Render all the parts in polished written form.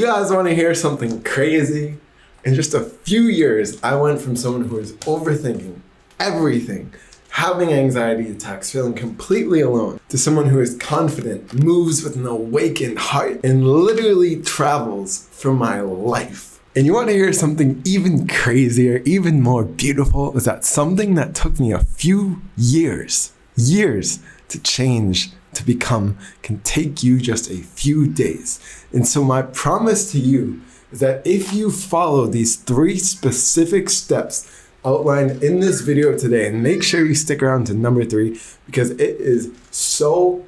You guys want to hear something crazy? In just a few years, I went from someone who was overthinking everything, having anxiety attacks, feeling completely alone, to someone who is confident, moves with an awakened heart, and literally travels for my life. And you want to hear something even crazier, even more beautiful? Is that something that took me a few years to change, to become, can take you just a few days. And so my promise to you is that if you follow these 3 specific steps outlined in this video today, and make sure you stick around to number 3 because it is so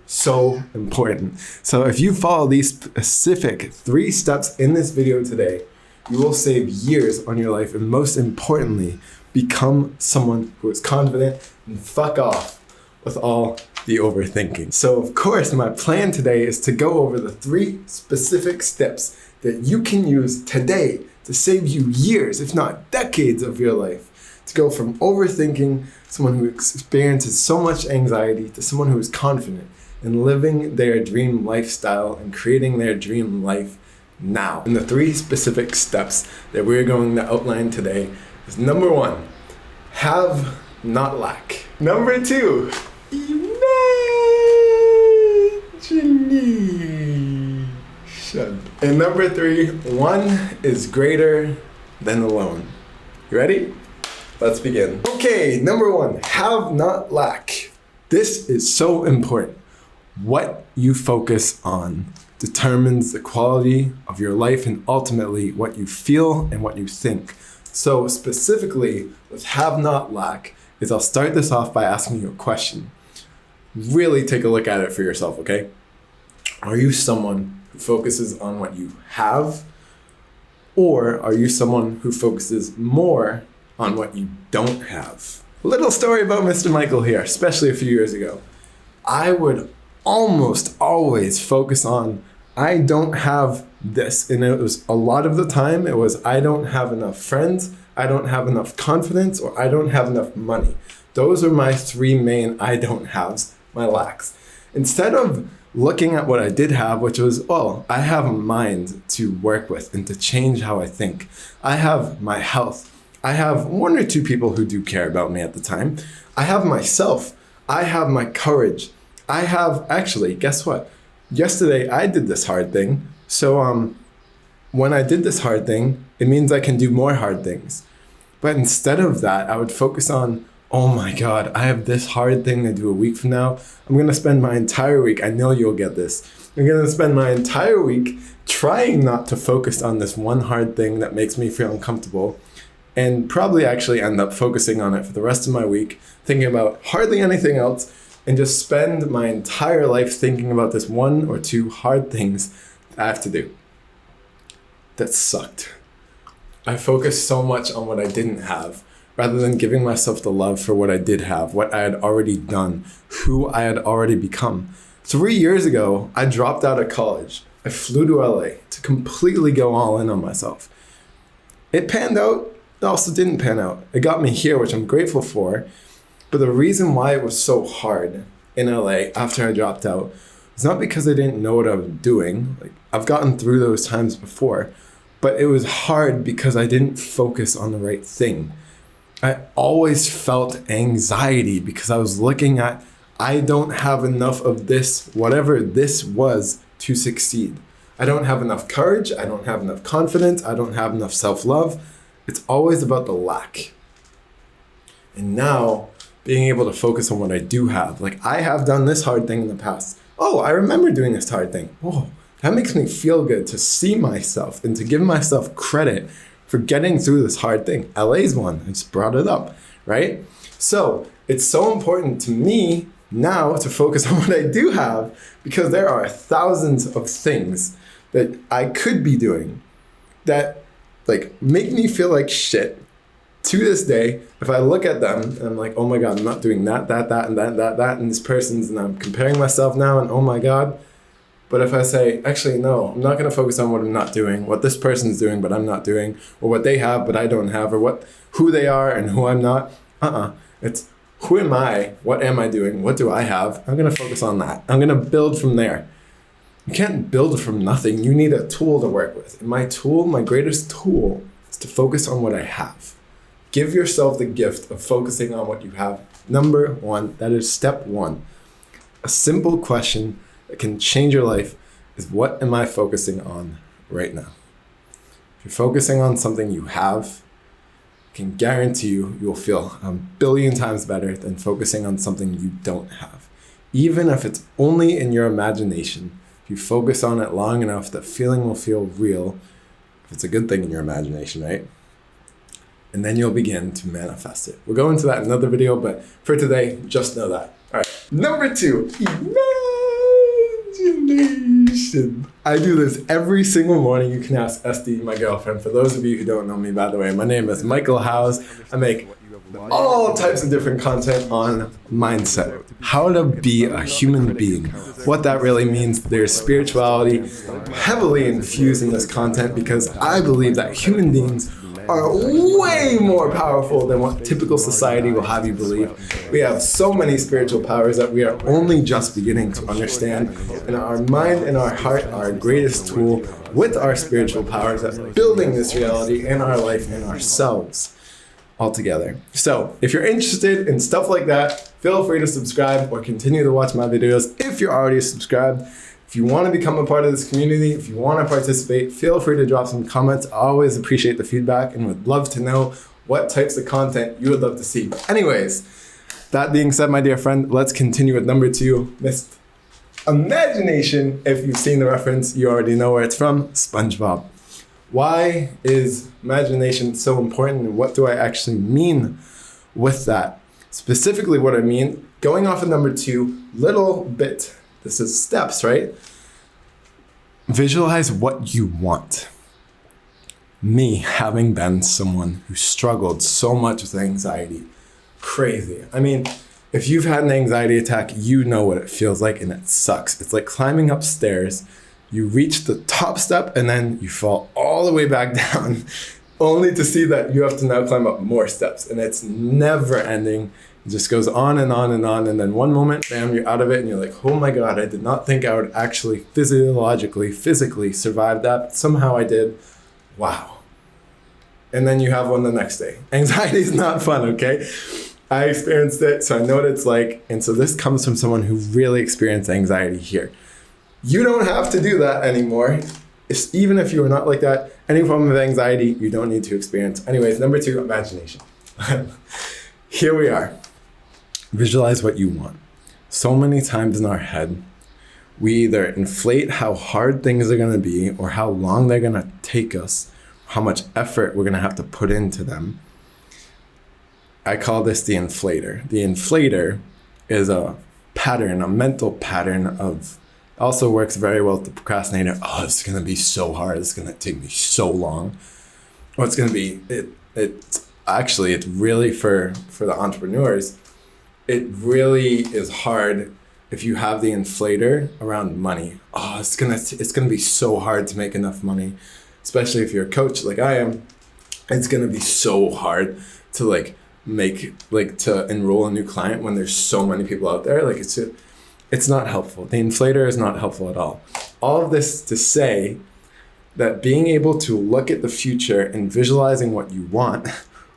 important. So if you follow these specific 3 steps in this video today, you will save years on your life, and most importantly, become someone who is confident and fuck off with all the overthinking. So of course, my plan today is to go over the 3 specific steps that you can use today to save you years, if not decades of your life, to go from overthinking, someone who experiences so much anxiety, to someone who is confident in living their dream lifestyle and creating their dream life now. And the 3 specific steps that we're going to outline today is number 1, have not lack. Number 2, imagination. And number 3, one is greater than alone. You ready? Let's begin. Okay, number 1, have not lack. This is so important. What you focus on determines the quality of your life and ultimately what you feel and what you think. So specifically with have not lack is I'll start this off by asking you a question. Really take a look at it for yourself, okay? Are you someone who focuses on what you have, or are you someone who focuses more on what you don't have? A little story about Mr. Michael here, especially a few years ago. I would almost always focus on I don't have this, and it was a lot of the time it was I don't have enough friends, I don't have enough confidence, or I don't have enough money. Those are my 3 main I don't haves, my lacks. Instead of looking at what I did have, which was, oh, I have a mind to work with and to change how I think. I have my health. I have 1 or 2 people who do care about me at the time. I have myself. I have my courage. I have, actually, guess what? Yesterday I did this hard thing. So when I did this hard thing, it means I can do more hard things. But instead of that, I would focus on, oh my God, I have this hard thing to do a week from now. I'm going to spend my entire week, I know you'll get this. I'm going to spend my entire week trying not to focus on this one hard thing that makes me feel uncomfortable, and probably actually end up focusing on it for the rest of my week, thinking about hardly anything else, and just spend my entire life thinking about this 1 or 2 hard things I have to do. That sucked. I focused so much on what I didn't have, rather than giving myself the love for what I did have, what I had already done, who I had already become. 3 years ago, I dropped out of college. I flew to LA to completely go all in on myself. It panned out, it also didn't pan out. It got me here, which I'm grateful for. But the reason why it was so hard in LA after I dropped out was not because I didn't know what I was doing. Like, I've gotten through those times before, but it was hard because I didn't focus on the right thing. I always felt anxiety because I was looking at, I don't have enough of this, whatever this was, to succeed. I don't have enough courage. I don't have enough confidence. I don't have enough self-love. It's always about the lack. And now, being able to focus on what I do have. Like, I have done this hard thing in the past. Oh, I remember doing this hard thing. Oh, that makes me feel good to see myself and to give myself credit for getting through this hard thing. LA's one, I just brought it up, right? So it's so important to me now to focus on what I do have, because there are thousands of things that I could be doing that like make me feel like shit. To this day, if I look at them and I'm like, oh my God, I'm not doing that, and this person's, and I'm comparing myself now, and oh my God. But if I say, actually, no, I'm not going to focus on what I'm not doing, what this person's doing, but I'm not doing, or what they have, but I don't have, or who they are and who I'm not. It's who am I? What am I doing? What do I have? I'm going to focus on that. I'm going to build from there. You can't build from nothing. You need a tool to work with. And my greatest tool is to focus on what I have. Give yourself the gift of focusing on what you have. Number one, that is step one. A simple question that can change your life is, what am I focusing on right now? If you're focusing on something you have, I can guarantee you'll feel a billion times better than focusing on something you don't have. Even if it's only in your imagination, if you focus on it long enough, the feeling will feel real. If it's a good thing in your imagination, right? And then you'll begin to manifest it. We'll go into that in another video, but for today, just know that. All right. Number two, imagination. I do this every single morning. You can ask Esty, my girlfriend. For those of you who don't know me, by the way, my name is Michael Howes. I make all types of different content on mindset, how to be a human being, what that really means. There's spirituality heavily infused in this content because I believe that human beings are way more powerful than what typical society will have you believe. We have so many spiritual powers that we are only just beginning to understand, and our mind and our heart are our greatest tool with our spiritual powers at building this reality in our life and ourselves altogether. So if you're interested in stuff like that, feel free to subscribe or continue to watch my videos if you're already subscribed. If you want to become a part of this community, if you want to participate, feel free to drop some comments. I always appreciate the feedback and would love to know what types of content you would love to see. But anyways, that being said, my dear friend, let's continue with number two, Miss Imagination. If you've seen the reference, you already know where it's from, SpongeBob. Why is imagination so important, and what do I actually mean with that? Specifically what I mean, going off of number two, little bit. This is steps, right? Visualize what you want. Me, having been someone who struggled so much with anxiety, crazy. I mean, if you've had an anxiety attack, you know what it feels like, and it sucks. It's like climbing upstairs. You reach the top step and then you fall all the way back down, only to see that you have to now climb up more steps, and it's never ending. It just goes on and on and on. And then one moment, bam, you're out of it and you're like, oh my God, I did not think I would actually physically survive that. But somehow I did. Wow. And then you have one the next day. Anxiety is not fun, okay? I experienced it, so I know what it's like. And so this comes from someone who really experienced anxiety here. You don't have to do that anymore. Even if you are not like that, any form of anxiety, you don't need to experience. Anyways, number two, imagination. Here we are. Visualize what you want. So many times in our head, we either inflate how hard things are going to be or how long they're going to take us, how much effort we're going to have to put into them. I call this the inflator. The inflator is a pattern, a mental pattern of, also works very well with the procrastinator. Oh, it's going to be so hard. It's going to take me so long. Or it's going to be, it's really for the entrepreneurs, it really is hard if you have the inflator around money. Oh, it's gonna be so hard to make enough money, especially if you're a coach like I am. It's gonna be so hard to to enroll a new client when there's so many people out there. It's not helpful. The inflator is not helpful at all. All of this to say that being able to look at the future and visualizing what you want,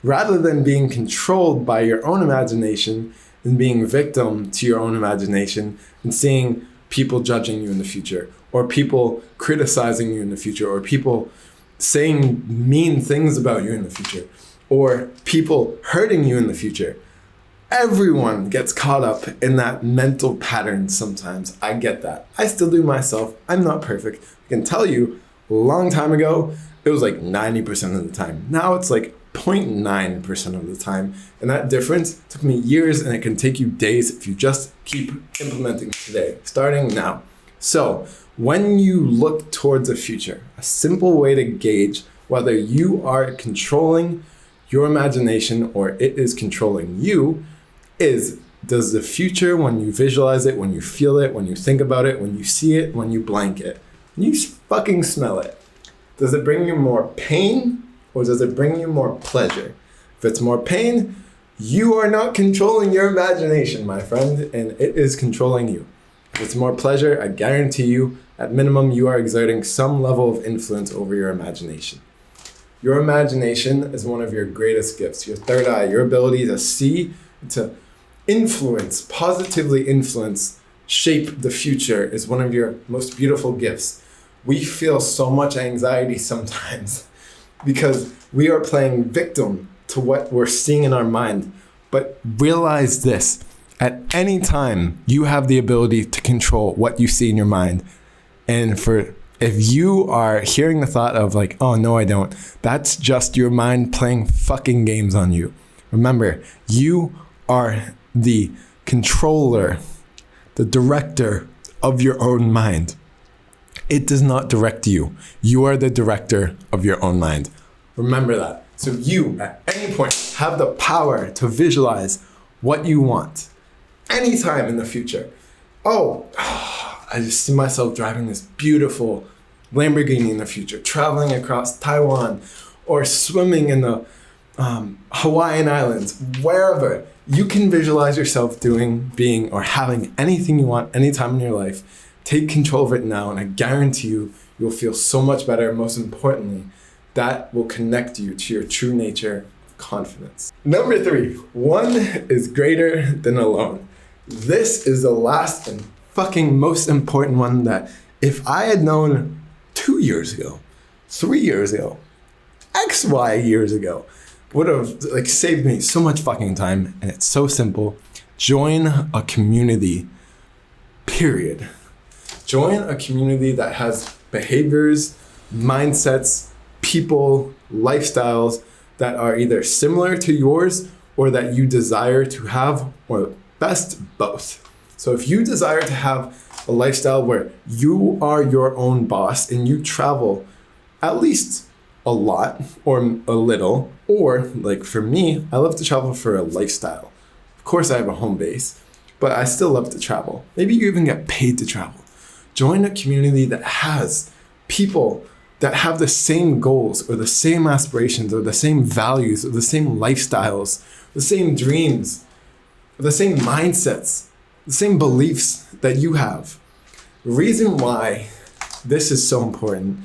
rather than being controlled by your own imagination and being victim to your own imagination and seeing people judging you in the future, or people criticizing you in the future, or people saying mean things about you in the future, or people hurting you in the future. Everyone gets caught up in that mental pattern sometimes. I get that. I still do myself. I'm not perfect. I can tell you, a long time ago, it was like 90% of the time. Now it's like 0.9% of the time. And that difference took me years, and it can take you days if you just keep implementing today, starting now. So when you look towards the future, a simple way to gauge whether you are controlling your imagination or it is controlling you is, does the future, when you visualize it, when you feel it, when you think about it, when you see it, when you blank it, when you fucking smell it, does it bring you more pain or does it bring you more pleasure? If it's more pain, you are not controlling your imagination, my friend, and it is controlling you. If it's more pleasure, I guarantee you, At minimum, you are exerting some level of influence over your imagination. Your imagination is one of your greatest gifts. Your third eye, your ability to see, to influence, positively influence, shape the future is one of your most beautiful gifts. We feel so much anxiety sometimes because we are playing victim to what we're seeing in our mind. But realize this, at any time, you have the ability to control what you see in your mind. And if you are hearing the thought of like, oh no, I don't, that's just your mind playing fucking games on you. Remember, you are the controller, the director of your own mind. It does not direct you. You are the director of your own mind. Remember that. So you, at any point, have the power to visualize what you want anytime in the future. I just see myself driving this beautiful Lamborghini in the future, traveling across Taiwan or swimming in the Hawaiian Islands, wherever. You can visualize yourself doing, being, or having anything you want anytime in your life. Take control of it now, and I guarantee you, you'll feel so much better. Most importantly, that will connect you to your true nature of confidence. Number 3, one is greater than alone. This is the last and fucking most important one that if I had known 2 years ago, 3 years ago, XY years ago, would have like saved me so much fucking time. And it's so simple. Join a community, period. Join a community that has behaviors, mindsets, people, lifestyles that are either similar to yours or that you desire to have, or best, both. So if you desire to have a lifestyle where you are your own boss and you travel at least a lot or a little, or like for me, I love to travel for a lifestyle. Of course I have a home base, but I still love to travel. Maybe you even get paid to travel. Join a community that has people that have the same goals or the same aspirations or the same values or the same lifestyles, the same dreams, the same mindsets, the same beliefs that you have. The reason why this is so important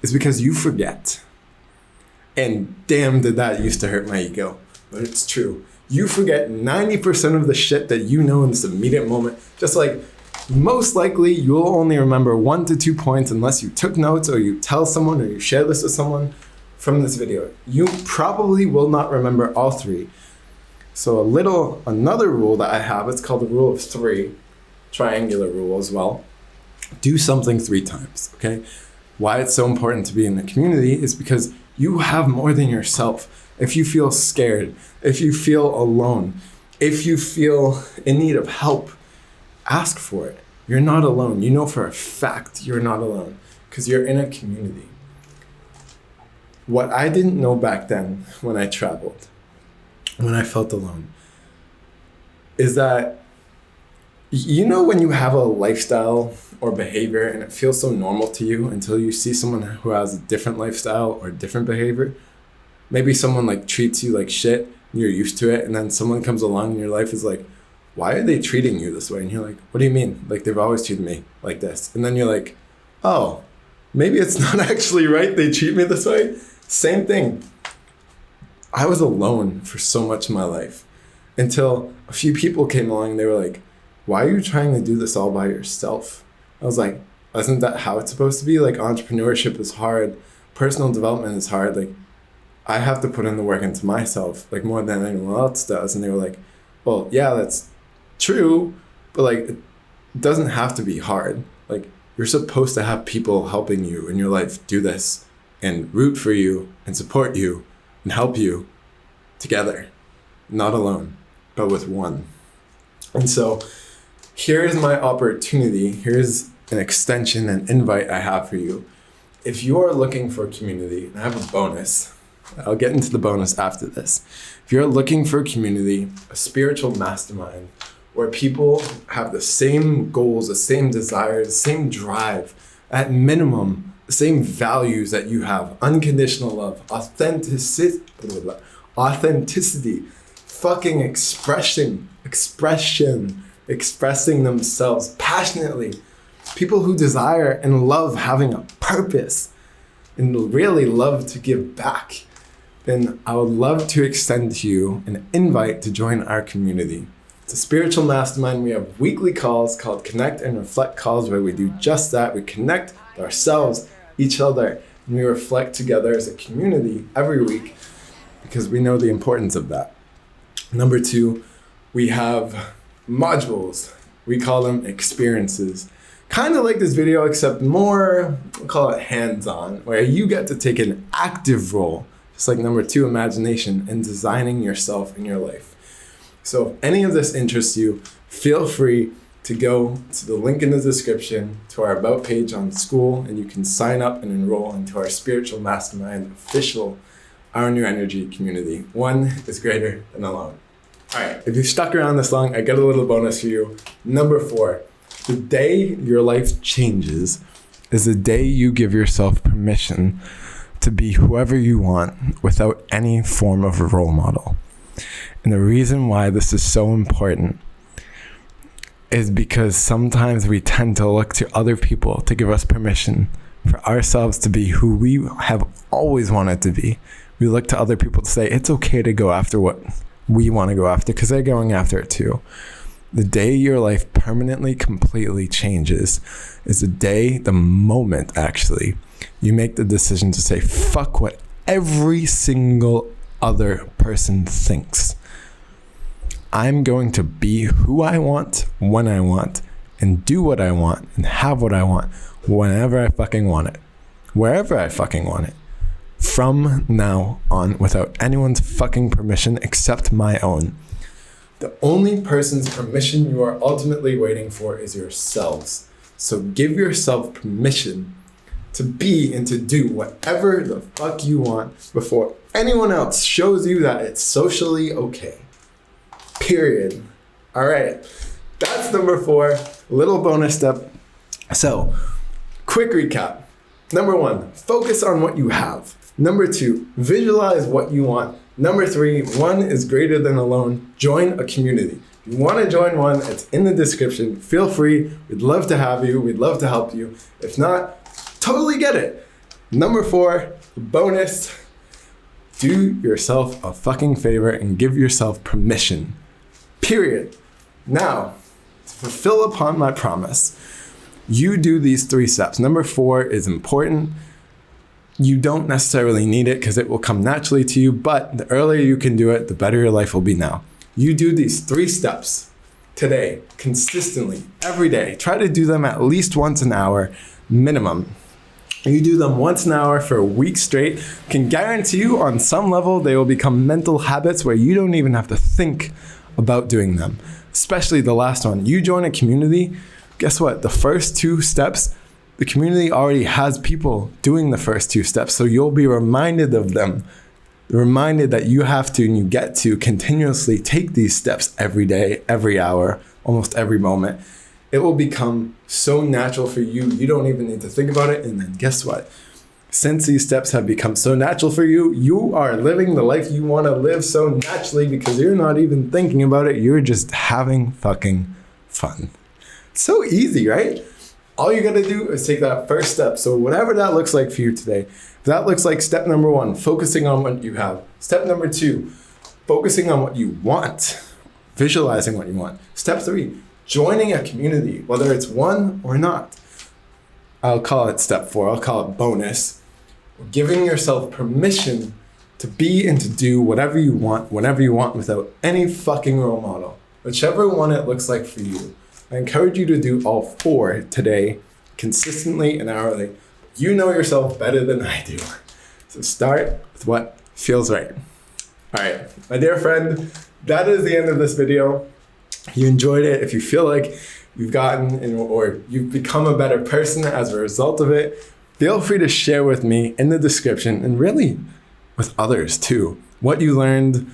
is because you forget. And damn, did that used to hurt my ego, but it's true. You forget 90% of the shit that you know in this immediate moment. Just like most likely you'll only remember 1 to 2 points unless you took notes or you tell someone or you share this with someone from this video. You probably will not remember all 3. So another rule that I have, it's called the rule of 3, triangular rule as well. Do something 3 times, okay? Why it's so important to be in the community is because you have more than yourself. If you feel scared, if you feel alone, if you feel in need of help, ask for it. You're not alone. You know for a fact you're not alone because you're in a community. What I didn't know back then when I traveled, when I felt alone, is that, you know, when you have a lifestyle or behavior and it feels so normal to you until you see someone who has a different lifestyle or different behavior. Maybe someone like treats you like shit and you're used to it, and then someone comes along in your life is like, why are they treating you this way? And you're like, what do you mean? Like, they've always treated me like this. And then you're like, oh, maybe it's not actually right they treat me this way. Same thing. I was alone for so much of my life until a few people came along and they were like, why are you trying to do this all by yourself? I was like, isn't that how it's supposed to be? Like, entrepreneurship is hard. Personal development is hard. Like, I have to put in the work into myself, like more than anyone else does. And they were like, well, yeah, that's true, but like, it doesn't have to be hard. Like, you're supposed to have people helping you in your life do this and root for you and support you and help you together, not alone, but with one. And so here is my opportunity. Here's an extension, an invite I have for you. If you are looking for a community, and I have a bonus, I'll get into the bonus after this. If you're looking for a community, a spiritual mastermind, where people have the same goals, the same desires, the same drive, at minimum, the same values that you have, unconditional love, authenticity, fucking expression, expressing themselves passionately, people who desire and love having a purpose and really love to give back, then I would love to extend to you an invite to join our community. It's a spiritual mastermind. We have weekly calls called Connect and Reflect calls where we do just that. We connect with ourselves, each other, and we reflect together as a community every week because we know the importance of that. Number 2, we have modules. We call them experiences. Kind of like this video, except more, we'll call it hands-on, where you get to take an active role, just like number 2, imagination, in designing yourself and your life. So if any of this interests you, feel free to go to the link in the description to our About page on school, and you can sign up and enroll into our Spiritual Mastermind official Our New Energy community. One is greater than alone. All right, if you've stuck around this long, I got a little bonus for you. Number 4, the day your life changes is the day you give yourself permission to be whoever you want without any form of a role model. And the reason why this is so important is because sometimes we tend to look to other people to give us permission for ourselves to be who we have always wanted to be. We look to other people to say it's okay to go after what we want to go after because they're going after it too. The day your life permanently, completely changes is the moment actually, you make the decision to say, fuck what every single other person thinks. I'm going to be who I want, when I want, and do what I want, and have what I want, whenever I fucking want it, wherever I fucking want it, from now on, without anyone's fucking permission except my own. The only person's permission you are ultimately waiting for is yourselves. So give yourself permission to be and to do whatever the fuck you want before anyone else shows you that it's socially okay. Period. All right, that's number 4, little bonus step. So, quick recap. Number 1, focus on what you have. Number 2, visualize what you want. Number 3, one is greater than alone. Join a community. If you want to join one, it's in the description. Feel free. We'd love to have you. We'd love to help you. If not, totally get it. Number 4, bonus. Do yourself a fucking favor and give yourself permission. Period. Now, to fulfill upon my promise, you do these 3 steps. Number 4 is important. You don't necessarily need it because it will come naturally to you, but the earlier you can do it, the better your life will be now. You do these 3 steps today, consistently, every day. Try to do them at least once an hour, minimum. You do them once an hour for a week straight. Can guarantee you on some level they will become mental habits where you don't even have to think about doing them. Especially the last one. You join a community, guess what? The first 2 steps, the community already has people doing the first 2 steps, so you'll be reminded of them. Reminded that you have to and you get to continuously take these steps every day, every hour, almost every moment. It will become so natural for you, you don't even need to think about it. And then guess what? Since these steps have become so natural for you, you are living the life you want to live so naturally because you're not even thinking about it. You're just having fucking fun. So easy, right? All you got to do is take that first step. So whatever that looks like for you today, if that looks like step number 1, focusing on what you have. Step number 2, focusing on what you want, visualizing what you want. Step 3, joining a community, whether it's one or not. I'll call it step 4. I'll call it bonus. Giving yourself permission to be and to do whatever you want, whenever you want, without any fucking role model. Whichever one it looks like for you. I encourage you to do all 4 today, consistently and hourly. You know yourself better than I do. So start with what feels right. All right, my dear friend, that is the end of this video. If you enjoyed it, if you feel like you've gotten or you've become a better person as a result of it, feel free to share with me in the description and really with others too. What you learned,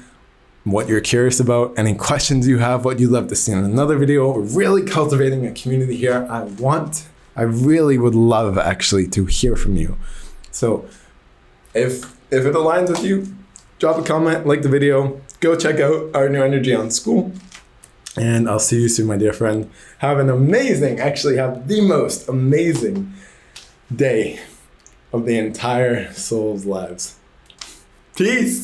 what you're curious about, any questions you have, what you'd love to see in another video. We're really cultivating a community here. I really would love actually to hear from you. So if it aligns with you, drop a comment, like the video, go check out Our New Energy on School. And I'll see you soon, my dear friend. Have an amazing, actually have the most amazing day of the entire soul's lives. Peace.